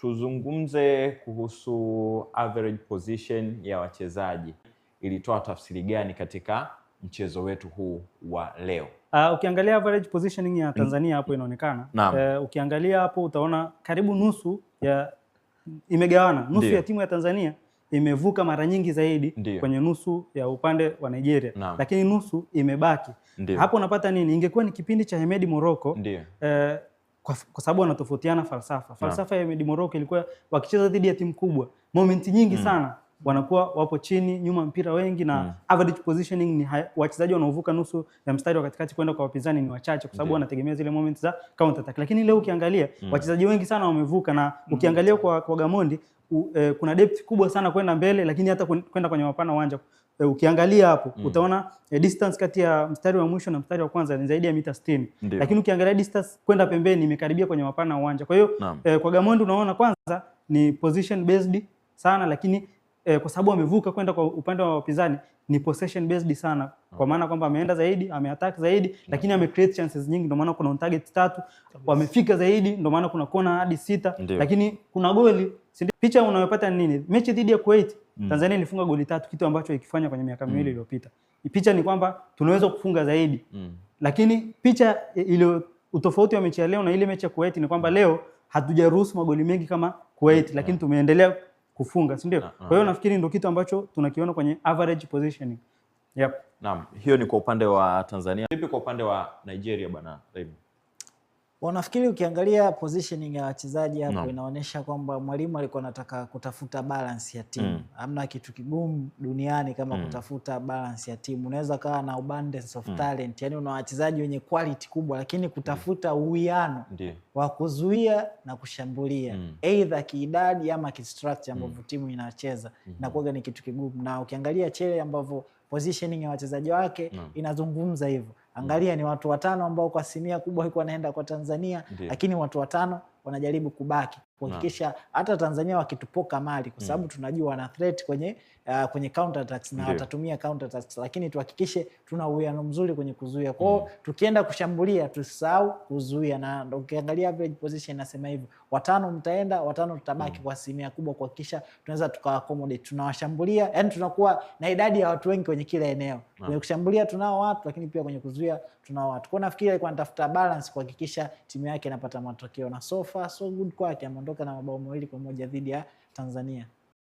tuzungumze kuhusu average position ya wachezaji. Ilitoa tafsiri gani katika mchezo wetu huu wa leo? Ukiangalia average positioning ya Tanzania hapo inaonekana. Ukiangalia hapo utaona karibu nusu ya imegawana. Nusu ya timu ya Tanzania imevuka mara nyingi zaidi kwenye nusu ya upande wa Nigeria. Lakini nusu imebaki. Hapo unapata nini? Ingekuwa ni kipindi cha Hemedi Morocco. Kwa sababu wanatofautiana falsafa. Falsafa ya Hemedi Morocco ilikuwa wakicheza dhidi ya timu kubwa, moment nyingi sana wanakuwa wapo chini, nyuma mpira wengi, na average positioning ni wachezaji wanaovuka nusu ya mstari wa katikati kwenda kwa wapinzani ni wachache, kwa sababu wanategemea zile moments za counter attack. Lakini leo ukiangalia wachezaji wengi sana wamevuka, na ukiangalia kwa Gamondi kuna depth kubwa sana kwenda mbele, lakini hata kwenda kwenye mapana uwanja. Ukiangalia hapo utaona distance kati ya mstari wa mwisho na mstari wa kwanza ni zaidi ya mita 60. Lakini ukiangalia distance kwenda pembeni imekaribia kwenye mapana uwanja. Kwa hiyo kwa Gamondi unaona kwanza ni position based sana, lakini kwa sababu amevuka kwenda kwa upande wa wapinzani ni possession based sana, kwa maana kwamba ameenda zaidi, ameattack zaidi, lakini ame-create chances nyingi, ndio maana kuna on target 3, wamefika zaidi, ndio maana kuna kona hadi 6, lakini kuna goli. Picha unayopata nini? Mechi dhidi ya Kuwait, Tanzania ilifunga goli 3, kitu ambacho ikifanya kwenye miaka miwili iliyopita. Picha ni kwamba tunaweza kufunga zaidi. Lakini picha ile utofauti wa mechi ya leo na ile mechi ya Kuwait ni kwamba leo hatujaruhusu magoli mengi kama Kuwait, lakini tumeendelea kufunga, si ndio? Kwa hiyo nafikiri ndio kitu ambacho tunakiona kwenye average positioning. Naam, hiyo ni kwa upande wa Tanzania. Vipi kwa upande wa Nigeria bwana Remy? Wanafikiri ukiangalia positioning ya wachezaji hapo inaonyesha kwamba mwalimu alikuwa anataka kutafuta balance ya timu. Hamna kitu kigumu duniani kama kutafuta balance ya timu. Unaweza kawa na abundance of talent, yani una wachezaji wenye quality kubwa, lakini kutafuta uwiano wa kuzuia na kushambulia either kiidadi ama kistructure ambavyo timu inacheza, na kuoga ni kitu kigumu. Na ukiangalia Chele ambavyo positioning ya wachezaji wake inazungumza hivyo. Angalia ni watu 5 ambao kwa asilimia kubwa walikuwa wanaenda kwa Tanzania, lakini watu 5 wanajaribu kubaki kuhakikisha hata Tanzania wakitupoka mali, kwa sababu tunajua wana threat kwenye counter attacks na watatumia counter attacks, lakini tuhakikishe tuna uwiano mzuri kwenye kuzuia. Kwa hiyo tukienda kushambulia tusahau kuzuia, na ndio ukiangalia average position inasema hivyo. 5 mtaenda, 5 tutabaki kwa asilimia kubwa kuhakikisha tunaweza tukaaccommodate. Tunawashambulia, yani tunakuwa na idadi ya watu wengi kwenye kila eneo. Kwenye kushambulia tunao watu, lakini pia kwenye kuzuia tunao watu. Kwa nafikiri alikuwa anatafuta balance kuhakikisha timu yake inapata matokeo, na so far so good kwake, ameondoka na mabao 2-1 dhidi ya Tanzania.